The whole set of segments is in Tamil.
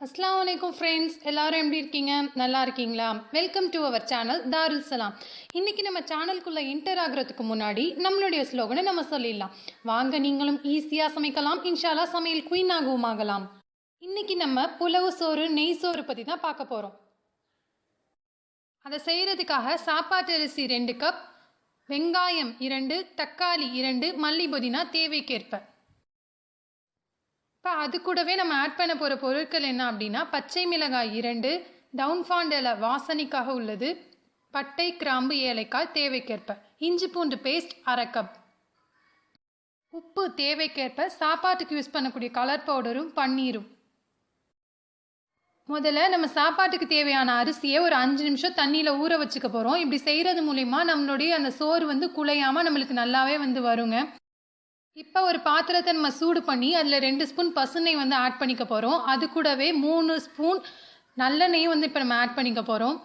அஸ்ஸலாமு அலைக்கும் ஃப்ரெண்ட்ஸ், எல்லாரும் எப்படி இருக்கீங்க? நல்லா இருக்கீங்களா? வெல்கம் டு அவர் சேனல் தாருல் சலாம். இன்றைக்கி நம்ம சேனலுக்குள்ளே என்டர் ஆகிறதுக்கு முன்னாடி நம்மளுடைய ஸ்லோகனை நம்ம சொல்லிடலாம். வாங்க, நீங்களும் ஈஸியாக சமைக்கலாம், இன்ஷால்லா சமையல் குயின் ஆகவும் ஆகலாம். இன்றைக்கி நம்ம புலவு சோறு, நெய் சோறு பற்றி தான் பார்க்க போகிறோம். அதை செய்கிறதுக்காக சாப்பாட்டு அரிசி 2 கப், வெங்காயம் 2, தக்காளி 2, மல்லி புதினா தேவைக்கேற்ப. இப்போ அது கூடவே நம்ம ஆட் பண்ண போகிற பொருட்கள் என்ன அப்படின்னா, பச்சை மிளகாய் 2, டவுன்ஃபாண்ட் இலை வாசனைக்காக உள்ளது, பட்டை கிராம்பு ஏலக்காய் தேவைக்கேற்ப, இஞ்சி பூண்டு பேஸ்ட் 1/2 கப், உப்பு தேவைக்கேற்ப, சாப்பாட்டுக்கு யூஸ் பண்ணக்கூடிய கலர் பவுடரும் பன்னீரும். முதல்ல நம்ம சாப்பாட்டுக்கு தேவையான அரிசியை ஒரு 5 நிமிஷம் தண்ணியில் ஊற வச்சுக்க போகிறோம். இப்படி செய்கிறது மூலிமா நம்மளுடைய அந்த சோறு குழையாமல் நம்மளுக்கு நல்லாவே வருங்க. இப்போ ஒரு பாத்திரத்தை நம்ம சூடு பண்ணி அதில் 2 ஸ்பூன் பசுநெய் ஆட் பண்ணிக்க போகிறோம். அது கூடவே 3 ஸ்பூன் நல்லெண்ணெய் இப்போ நம்ம ஆட் பண்ணிக்க போகிறோம்.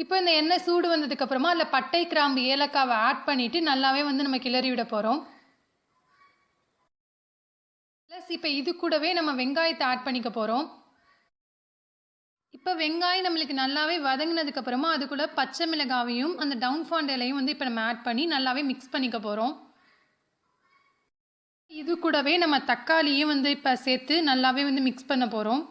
இப்போ இந்த எண்ணெய் சூடு வந்ததுக்கப்புறமா அதில் பட்டை கிராம்பு ஏலக்காவை ஆட் பண்ணிவிட்டு நல்லாவே நம்ம கிளறி விட போகிறோம். ப்ளஸ் இப்போ இது கூடவே நம்ம வெங்காயத்தை ஆட் பண்ணிக்க போகிறோம். இப்போ வெங்காயம் நம்மளுக்கு நல்லாவே வதங்கினதுக்கப்புறமா அதுக்குள்ளே பச்சை மிளகாவையும் அந்த டவுன்ஃபாண்ட் இலையும் இப்போ நம்ம ஆட் பண்ணி நல்லாவே மிக்ஸ் பண்ணிக்க போகிறோம். இது கூடவே நம்ம தக்காளியும் இப்போ சேர்த்து நல்லாவே மிக்ஸ் பண்ண போகிறோம்.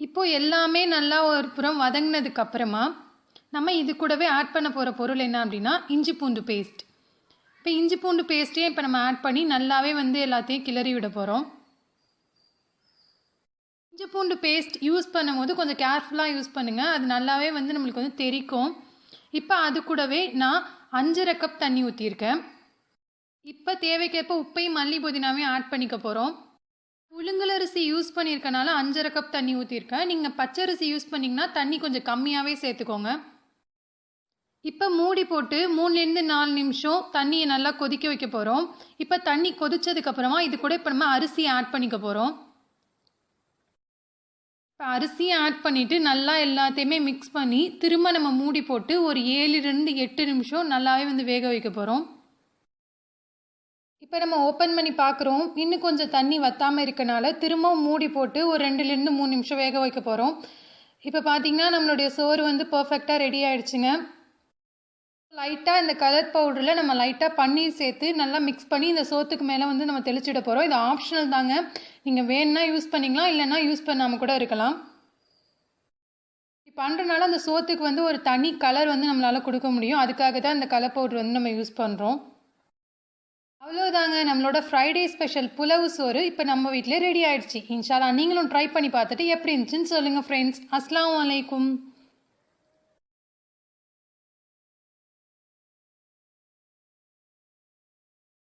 இப்போ எல்லாமே நல்லா ஒரு புறம் வதங்கினதுக்கப்புறமா நம்ம இது கூடவே ஆட் பண்ண போகிற பொருள் என்ன அப்படின்னா, இஞ்சி பூண்டு பேஸ்ட். இப்போ இஞ்சி பூண்டு பேஸ்ட்டையும் இப்போ நம்ம ஆட் பண்ணி நல்லாவே எல்லாத்தையும் கிளறி விட போகிறோம். இஞ்சி பூண்டு பேஸ்ட் யூஸ் பண்ணும்போது கொஞ்சம் கேர்ஃபுல்லாக யூஸ் பண்ணுங்கள், அது நல்லாவே நம்மளுக்கு தெரிக்கும். இப்போ அது கூடவே நான் 5.5 கப் தண்ணி ஊற்றியிருக்கேன். இப்போ தேவைக்கேற்ப உப்பையும் மல்லி புதினாவையும் ஆட் பண்ணிக்க போகிறோம். புழுங்கலரிசி யூஸ் பண்ணியிருக்கனால 5.5 கப் தண்ணி ஊற்றிருக்கேன். நீங்கள் பச்சரிசி யூஸ் பண்ணிங்கன்னா தண்ணி கொஞ்சம் கம்மியாகவே சேர்த்துக்கோங்க. இப்போ மூடி போட்டு 3-4 நிமிஷம் தண்ணியை நல்லா கொதிக்க வைக்க போகிறோம். இப்போ தண்ணி கொதிச்சதுக்கப்புறமா இது கூட இப்போ நம்ம அரிசியை ஆட் பண்ணிக்க போகிறோம். இப்போ அரிசியை ஆட் பண்ணிவிட்டு நல்லா எல்லாத்தையுமே மிக்ஸ் பண்ணி திரும்ப நம்ம மூடி போட்டு ஒரு 7-8 நிமிஷம் நல்லாவே வேக வைக்க போகிறோம். இப்போ நம்ம ஓப்பன் பண்ணி பார்க்குறோம், இன்னும் கொஞ்சம் தண்ணி வற்றாமல் இருக்கனால திரும்பவும் மூடி போட்டு ஒரு 2-3 நிமிஷம் வேக வைக்க போகிறோம். இப்போ பார்த்திங்கன்னா நம்மளுடைய சோறு பர்ஃபெக்டாக ரெடி ஆகிடுச்சுங்க. லைட்டாக இந்த கலர் பவுடரில் நம்ம லைட்டாக பன்னீர் சேர்த்து நல்லா மிக்ஸ் பண்ணி இந்த சோத்துக்கு மேலே நம்ம தெளிச்சிட போகிறோம். இது ஆப்ஷனல் தாங்க, நீங்கள் வேணுன்னா யூஸ் பண்ணிக்கலாம், இல்லைன்னா யூஸ் பண்ணாமல் கூட இருக்கலாம். இப்படி பண்ணுறனால அந்த சோத்துக்கு ஒரு தனி கலர் நம்மளால் கொடுக்க முடியும். அதுக்காக தான் இந்த கலர் பவுடர் நம்ம யூஸ் பண்ணுறோம். அவ்வளோதாங்க, நம்மளோட ஃப்ரைடே ஸ்பெஷல் புலவு சோறு இப்போ நம்ம வீட்டிலே ரெடி ஆகிடுச்சு. இன்ஷால்லா நீங்களும் ட்ரை பண்ணி பார்த்துட்டு எப்படி இருந்துச்சுன்னு சொல்லுங்கள் ஃப்ரெண்ட்ஸ். அஸ்ஸலாமு அலைக்கும்.